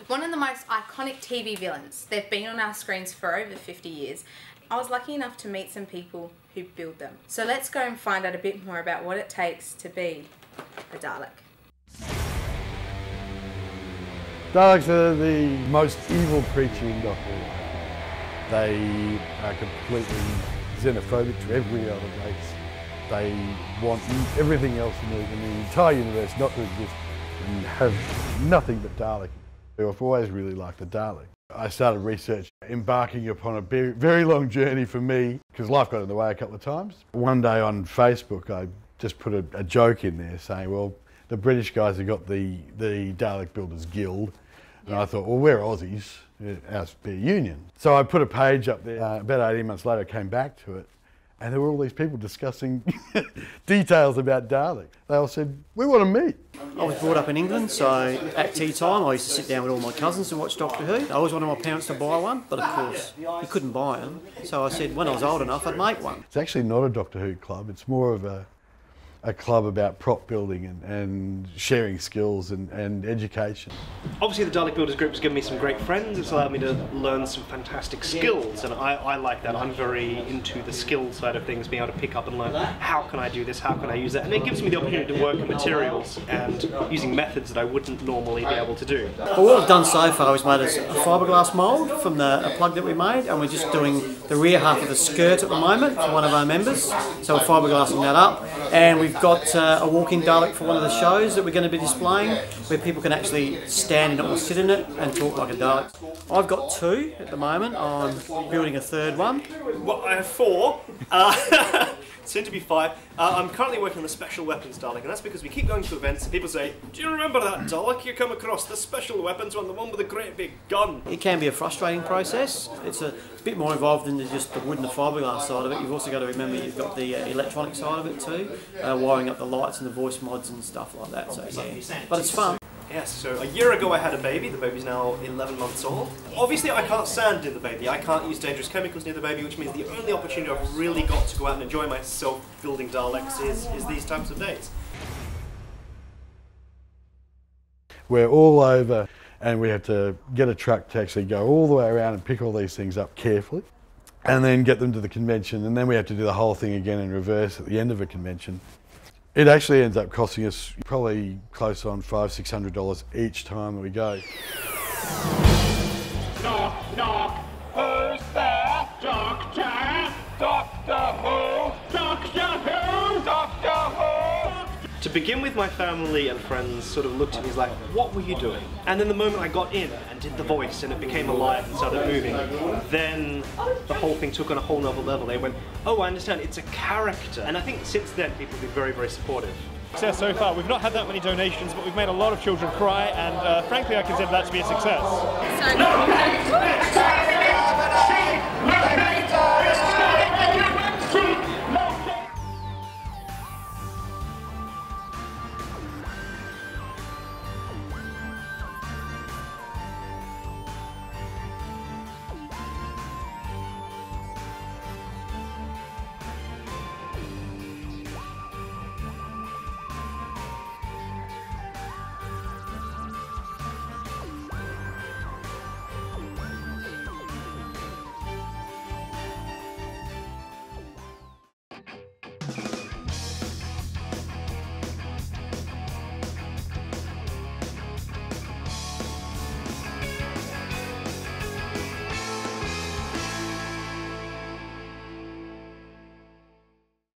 One of the most iconic TV villains. They've been on our screens for over 50 years. I was lucky enough to meet some people who build them. So let's go and find out a bit more about what it takes to be a Dalek. Daleks are the most evil creature in Doctor Who. They are completely xenophobic to every other race. They want everything else in the entire universe not to exist and have nothing but Dalek. I've always really liked the Dalek. I started research, embarking upon a very long journey for me, because life got in the way a couple of times. One day on Facebook, I just put a joke in there saying, well, the British guys have got the Dalek Builders Guild, and I thought, well, we're Aussies, ours be a union. So I put a page up there. About 18 months later, I came back to it, and there were all these people discussing details about Dalek. They all said, we want to meet. I was brought up in England, so at tea time I used to sit down with all my cousins and watch Doctor Who. I always wanted my parents to buy one, but of course you couldn't buy them. So I said when I was old enough I'd make one. It's actually not a Doctor Who club, it's more of a club about prop building and sharing skills and education. Obviously the Dalek Builders Group has given me some great friends. It's allowed me to learn some fantastic skills, and I like that. I'm very into the skill side of things, being able to pick up and learn how can I do this, how can I use that, and it gives me the opportunity to work in materials and using methods that I wouldn't normally be able to do. Well, what we've done so far is made a fiberglass mould from a plug that we made, and we're just doing the rear half of the skirt at the moment for one of our members. So we're fiberglassing that up, and we've got a walking Dalek for one of the shows that we're going to be displaying, where people can actually stand in it or sit in it and talk like a Dalek. I've got 2 at the moment. I'm building a 3rd one. Well, I have 4. Soon to be 5. I'm currently working on the special weapons Dalek, and that's because we keep going to events and people say, do you remember that Dalek you come across, the special weapons one, the one with a great big gun? It can be a frustrating process. It's a bit more involved than just the wood and the fiberglass side of it. You've also got to remember you've got the electronic side of it too, wiring up the lights and the voice mods and stuff like that, so yeah. But it's fun. Yes, so a year ago I had a baby. The baby's now 11 months old. Obviously I can't stand near the baby. I can't use dangerous chemicals near the baby, which means the only opportunity I've really got to go out and enjoy myself building Daleks is these types of days. We're all over, and we have to get a truck to actually go all the way around and pick all these things up carefully, and then get them to the convention, and then we have to do the whole thing again in reverse at the end of a convention. It actually ends up costing us probably close on $500–600 each time that we go. Knock, knock, who's there? Doctor? Doctor Who? Doctor Who? Doctor Who? To begin with, my family and friends sort of looked at me as like, what were you doing? And then the moment I got in and did the voice and it became alive and started moving, then the whole thing took on a whole nother level. They went, oh, I understand, it's a character. And I think since then, people have been very, very supportive. Success so far. We've not had that many donations, but we've made a lot of children cry, and frankly, I consider that to be a success. So